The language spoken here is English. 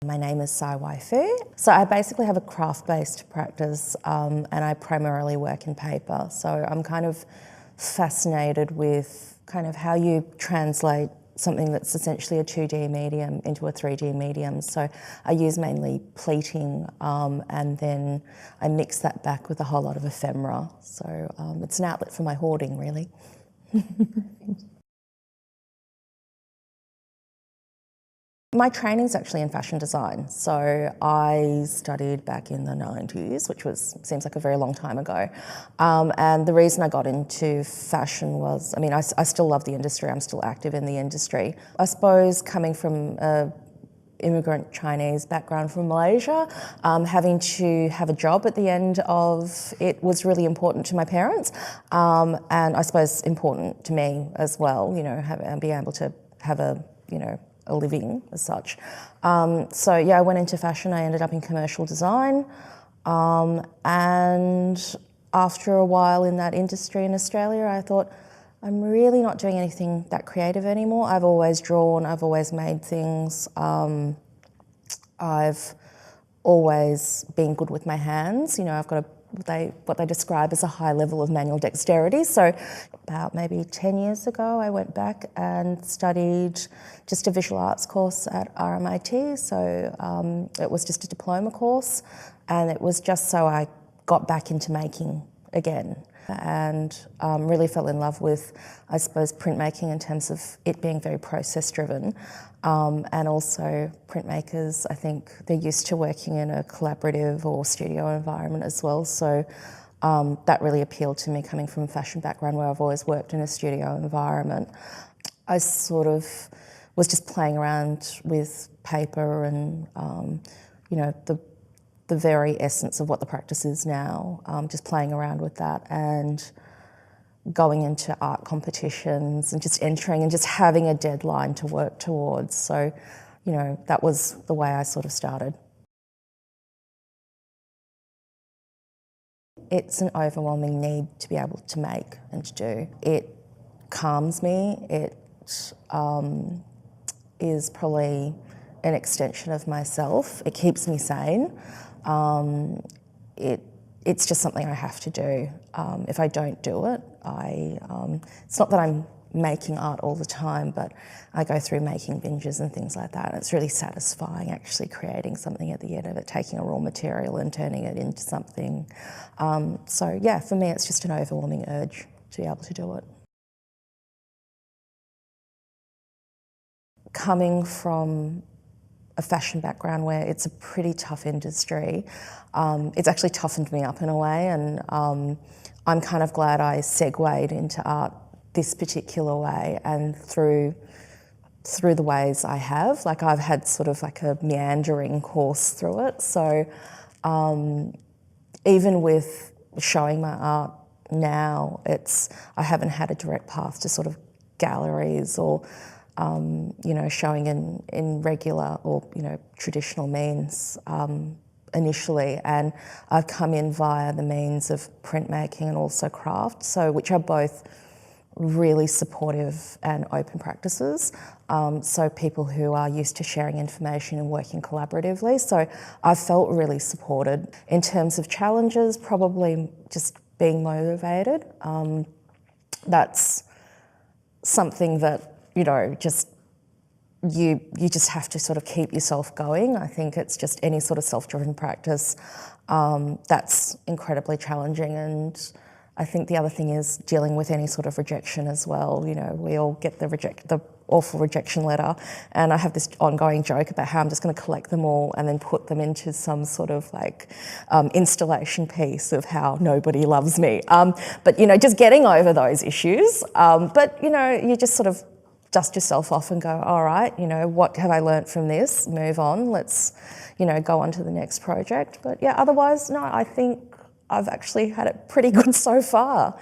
My name is Sai-Wai Foo. So I basically have a craft-based practice and I primarily work in paper. So I'm kind of fascinated with kind of how you translate something that's essentially a 2D medium into a 3D medium. So I use mainly pleating and then I mix that back with a whole lot of ephemera. So it's an outlet for my hoarding, really. My training's actually in fashion design. So I studied back in the 90s, which seems like a very long time ago. And the reason I got into fashion was, I still love the industry, I'm still active in the industry. I suppose coming from a immigrant Chinese background from Malaysia, having to have a job at the end of it was really important to my parents. And I suppose important to me as well, being able to have a living as such. So yeah, I went into fashion. I ended up in commercial design. And after a while in that industry in Australia, I thought, I'm really not doing anything that creative anymore. I've always drawn, I've always made things. I've always been good with my hands. I've got what they describe as a high level of manual dexterity. So about maybe 10 years ago, I went back and studied just a visual arts course at RMIT. So it was just a diploma course, and it was just so I got back into making again, and really fell in love with, I suppose, printmaking in terms of it being very process driven. And also printmakers, I think they're used to working in a collaborative or studio environment as well. So that really appealed to me, coming from a fashion background where I've always worked in a studio environment. I sort of was just playing around with paper and, the very essence of what the practice is now, just playing around with that and going into art competitions and just entering and just having a deadline to work towards. So, that was the way I sort of started. It's an overwhelming need to be able to make and to do. It calms me. It is probably an extension of myself. It keeps me sane. It's just something I have to do. If I don't do it, it's not that I'm making art all the time, but I go through making binges and things like that. And it's really satisfying actually creating something at the end of it, taking a raw material and turning it into something. So yeah, for me, it's just an overwhelming urge to be able to do it. Coming from a fashion background where it's a pretty tough industry, it's actually toughened me up in a way, and I'm kind of glad I segued into art this particular way and through the ways I have. Like, I've had sort of like a meandering course through it. So even with showing my art now, I haven't had a direct path to sort of galleries or showing in regular or, traditional means initially. And I've come in via the means of printmaking and also craft, which are both really supportive and open practices. So people who are used to sharing information and working collaboratively. So I've felt really supported. In terms of challenges, probably just being motivated. That's something that, just you just have to sort of keep yourself going. I think it's just any sort of self-driven practice that's incredibly challenging. And I think the other thing is dealing with any sort of rejection as well. We all get the awful rejection letter, and I have this ongoing joke about how I'm just going to collect them all and then put them into some sort of like installation piece of how nobody loves me. But just getting over those issues. But you just sort of dust yourself off and go, all right, what have I learnt from this? Move on. Let's, go on to the next project. But yeah, otherwise, no, I think I've actually had it pretty good so far.